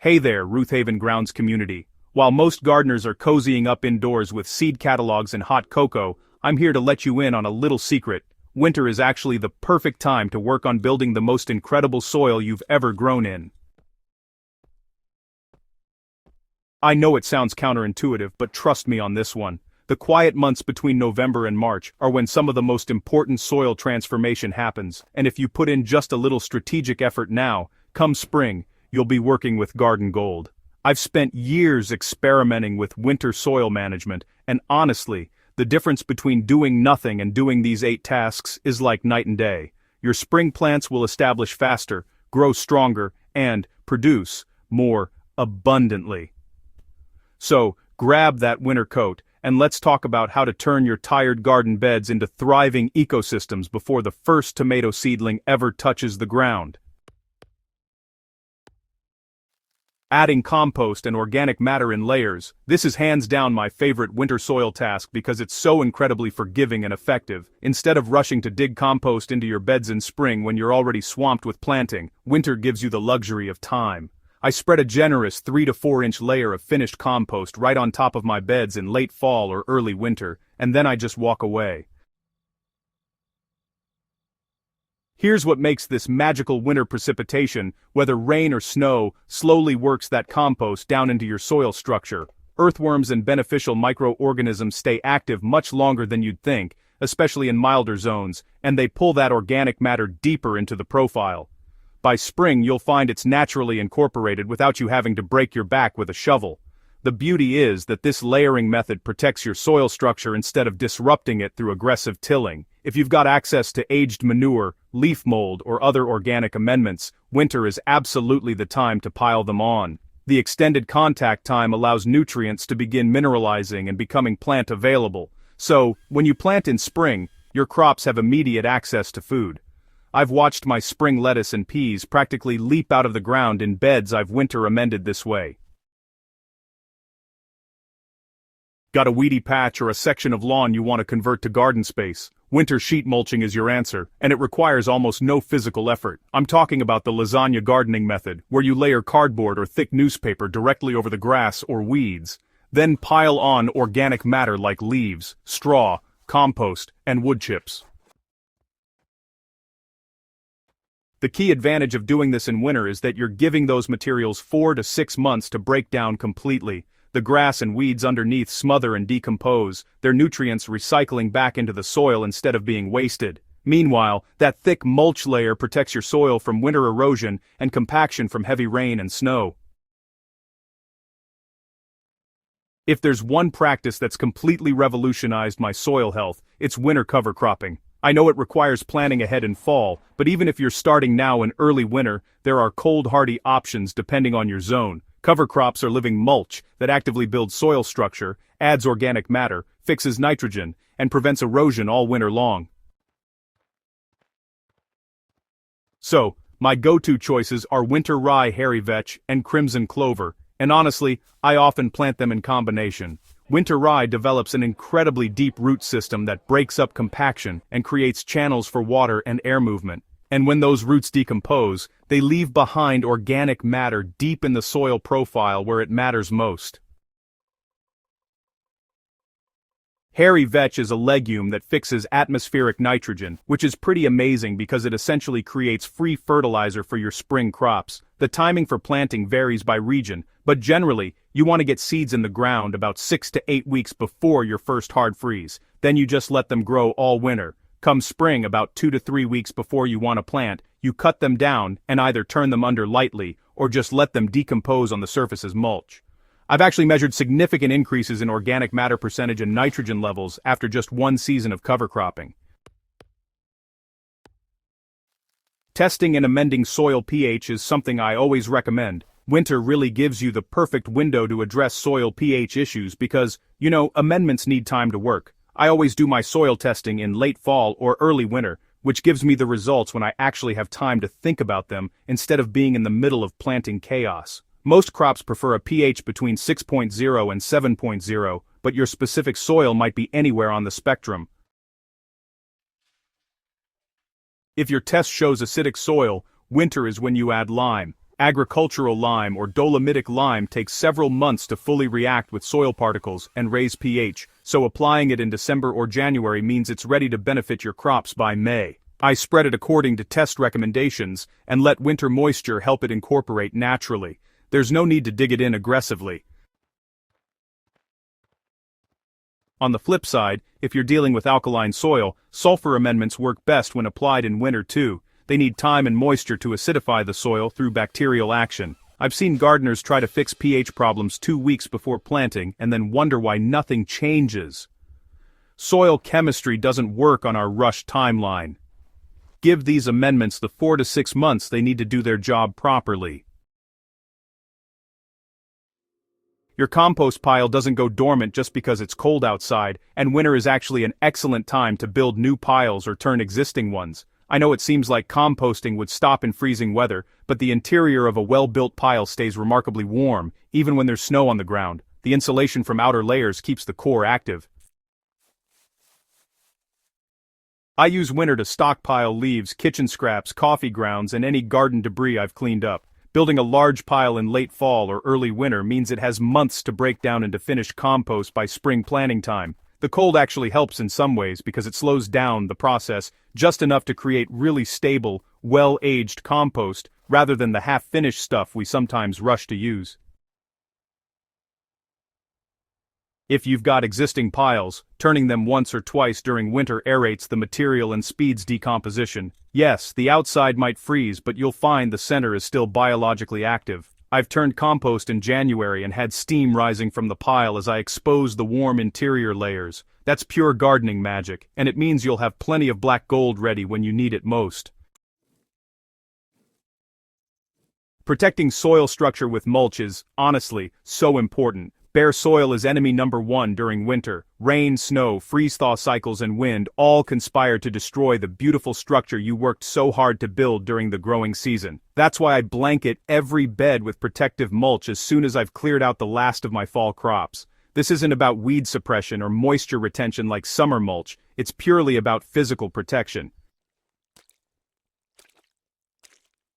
Hey there, Roothaven Grounds community. While most gardeners are cozying up indoors with seed catalogs and hot cocoa, I'm here to let you in on a little secret. Winter is actually the perfect time to work on building the most incredible soil you've ever grown in. I know it sounds counterintuitive, but trust me on this one. The quiet months between November and March are when some of the most important soil transformation happens, and if you put in just a little strategic effort now, come spring, you'll be working with garden gold. I've spent years experimenting with winter soil management, and honestly, the difference between doing nothing and doing these 8 tasks is like night and day. Your spring plants will establish faster, grow stronger, and produce more abundantly. So, grab that winter coat, and let's talk about how to turn your tired garden beds into thriving ecosystems before the first tomato seedling ever touches the ground. Adding compost and organic matter in layers, this is hands down my favorite winter soil task because it's so incredibly forgiving and effective. Instead of rushing to dig compost into your beds in spring when you're already swamped with planting, winter gives you the luxury of time. I spread a generous 3 to 4 inch layer of finished compost right on top of my beds in late fall or early winter, and then I just walk away. Here's what makes this magical winter precipitation, whether rain or snow, slowly works that compost down into your soil structure. Earthworms and beneficial microorganisms stay active much longer than you'd think, especially in milder zones, and they pull that organic matter deeper into the profile. By spring, you'll find it's naturally incorporated without you having to break your back with a shovel. The beauty is that this layering method protects your soil structure instead of disrupting it through aggressive tilling. If you've got access to aged manure, leaf mold, or other organic amendments, winter is absolutely the time to pile them on. The extended contact time allows nutrients to begin mineralizing and becoming plant available. So, when you plant in spring, your crops have immediate access to food. I've watched my spring lettuce and peas practically leap out of the ground in beds I've winter amended this way. Got a weedy patch or a section of lawn you want to convert to garden space? Winter sheet mulching is your answer, and it requires almost no physical effort. I'm talking about the lasagna gardening method, where you layer cardboard or thick newspaper directly over the grass or weeds. Then pile on organic matter like leaves, straw, compost, and wood chips. The key advantage of doing this in winter is that you're giving those materials 4 to 6 months to break down completely. The grass and weeds underneath smother and decompose, their nutrients recycling back into the soil instead of being wasted. Meanwhile, that thick mulch layer protects your soil from winter erosion and compaction from heavy rain and snow. If there's one practice that's completely revolutionized my soil health, it's winter cover cropping. I know it requires planning ahead in fall, but even if you're starting now in early winter, there are cold-hardy options depending on your zone. Cover crops are living mulch that actively builds soil structure, adds organic matter, fixes nitrogen, and prevents erosion all winter long. So, my go-to choices are winter rye hairy vetch and crimson clover, and honestly, I often plant them in combination. Winter rye develops an incredibly deep root system that breaks up compaction and creates channels for water and air movement. And when those roots decompose, they leave behind organic matter deep in the soil profile where it matters most. Hairy vetch is a legume that fixes atmospheric nitrogen, which is pretty amazing because it essentially creates free fertilizer for your spring crops. The timing for planting varies by region, but generally, you want to get seeds in the ground about 6 to 8 weeks before your first hard freeze. Then you just let them grow all winter. Come spring, about 2 to 3 weeks before you want to plant, you cut them down and either turn them under lightly or just let them decompose on the surface as mulch. I've actually measured significant increases in organic matter percentage and nitrogen levels after just 1 season of cover cropping. Testing and amending soil pH is something I always recommend. Winter really gives you the perfect window to address soil pH issues because, amendments need time to work. I always do my soil testing in late fall or early winter, which gives me the results when I actually have time to think about them instead of being in the middle of planting chaos. Most crops prefer a pH between 6.0 and 7.0, but your specific soil might be anywhere on the spectrum. If your test shows acidic soil, winter is when you add lime. Agricultural lime or dolomitic lime takes several months to fully react with soil particles and raise pH, so applying it in December or January means it's ready to benefit your crops by May. I spread it according to test recommendations and let winter moisture help it incorporate naturally. There's no need to dig it in aggressively. On the flip side, if you're dealing with alkaline soil, sulfur amendments work best when applied in winter too. They need time and moisture to acidify the soil through bacterial action. I've seen gardeners try to fix pH problems 2 weeks before planting and then wonder why nothing changes. Soil chemistry doesn't work on our rushed timeline. Give these amendments the 4 to 6 months they need to do their job properly. Your compost pile doesn't go dormant just because it's cold outside, and winter is actually an excellent time to build new piles or turn existing ones. I know it seems like composting would stop in freezing weather, but the interior of a well-built pile stays remarkably warm, even when there's snow on the ground. The insulation from outer layers keeps the core active. I use winter to stockpile leaves, kitchen scraps, coffee grounds, and any garden debris I've cleaned up. Building a large pile in late fall or early winter means it has months to break down into finished compost by spring planting time. The cold actually helps in some ways because it slows down the process just enough to create really stable, well-aged compost rather than the half-finished stuff we sometimes rush to use. If you've got existing piles, turning them once or twice during winter aerates the material and speeds decomposition. Yes, the outside might freeze, but you'll find the center is still biologically active. I've turned compost in January and had steam rising from the pile as I exposed the warm interior layers. That's pure gardening magic, and it means you'll have plenty of black gold ready when you need it most. Protecting soil structure with mulch is, honestly, so important. Bare soil is enemy number one during winter. Rain, snow, freeze-thaw cycles, and wind all conspire to destroy the beautiful structure you worked so hard to build during the growing season. That's why I blanket every bed with protective mulch as soon as I've cleared out the last of my fall crops. This isn't about weed suppression or moisture retention like summer mulch. It's purely about physical protection.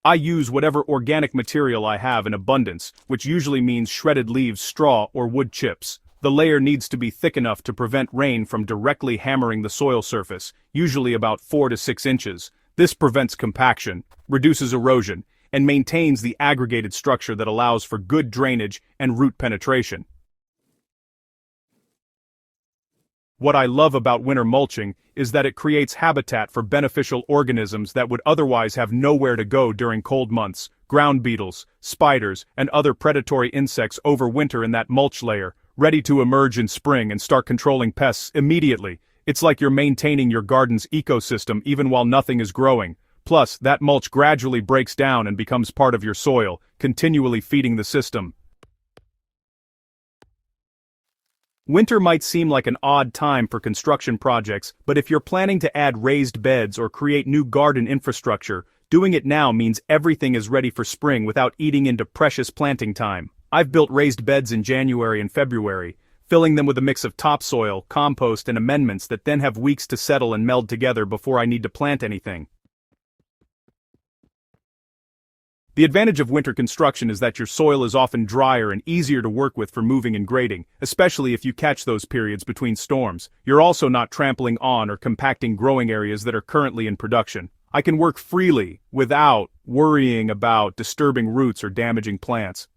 I use whatever organic material I have in abundance, which usually means shredded leaves, straw, or wood chips. The layer needs to be thick enough to prevent rain from directly hammering the soil surface, usually about 4 to 6 inches. This prevents compaction, reduces erosion, and maintains the aggregated structure that allows for good drainage and root penetration. What I love about winter mulching is that it creates habitat for beneficial organisms that would otherwise have nowhere to go during cold months. Ground beetles, spiders, and other predatory insects overwinter in that mulch layer, ready to emerge in spring and start controlling pests immediately. It's like you're maintaining your garden's ecosystem even while nothing is growing. Plus, that mulch gradually breaks down and becomes part of your soil, continually feeding the system. Winter might seem like an odd time for construction projects, but if you're planning to add raised beds or create new garden infrastructure, doing it now means everything is ready for spring without eating into precious planting time. I've built raised beds in January and February, filling them with a mix of topsoil, compost, and amendments that then have weeks to settle and meld together before I need to plant anything. The advantage of winter construction is that your soil is often drier and easier to work with for moving and grading, especially if you catch those periods between storms. You're also not trampling on or compacting growing areas that are currently in production. I can work freely without worrying about disturbing roots or damaging plants.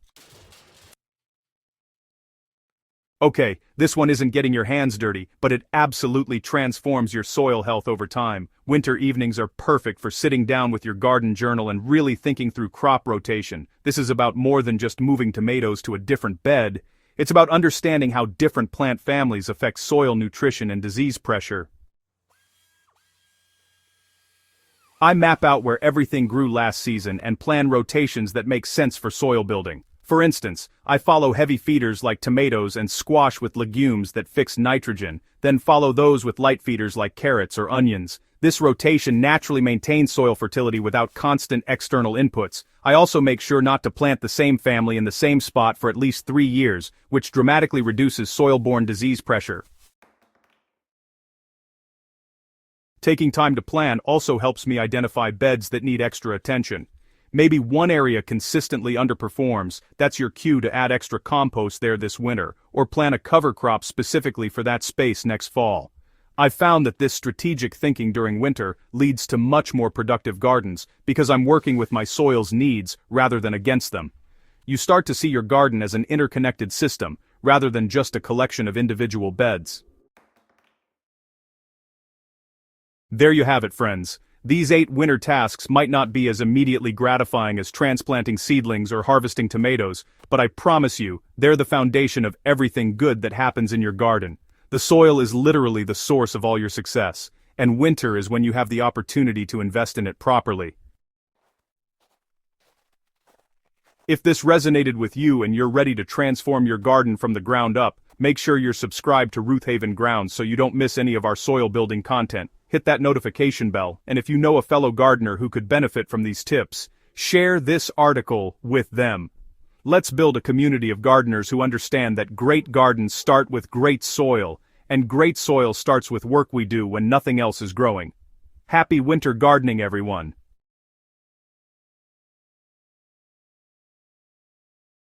Okay, this one isn't getting your hands dirty, but it absolutely transforms your soil health over time. Winter evenings are perfect for sitting down with your garden journal and really thinking through crop rotation. This is about more than just moving tomatoes to a different bed. It's about understanding how different plant families affect soil nutrition and disease pressure. I map out where everything grew last season and plan rotations that make sense for soil building. For instance, I follow heavy feeders like tomatoes and squash with legumes that fix nitrogen, then follow those with light feeders like carrots or onions. This rotation naturally maintains soil fertility without constant external inputs. I also make sure not to plant the same family in the same spot for at least 3 years, which dramatically reduces soil-borne disease pressure. Taking time to plan also helps me identify beds that need extra attention. Maybe one area consistently underperforms, that's your cue to add extra compost there this winter, or plant a cover crop specifically for that space next fall. I've found that this strategic thinking during winter leads to much more productive gardens because I'm working with my soil's needs rather than against them. You start to see your garden as an interconnected system, rather than just a collection of individual beds. There you have it, friends. These 8 winter tasks might not be as immediately gratifying as transplanting seedlings or harvesting tomatoes, but I promise you, they're the foundation of everything good that happens in your garden. The soil is literally the source of all your success, and winter is when you have the opportunity to invest in it properly. If this resonated with you and you're ready to transform your garden from the ground up, make sure you're subscribed to Roothaven Grounds so you don't miss any of our soil building content. Hit that notification bell, and if you know a fellow gardener who could benefit from these tips, share this article with them. Let's build a community of gardeners who understand that great gardens start with great soil, and great soil starts with work we do when nothing else is growing. Happy winter gardening, everyone!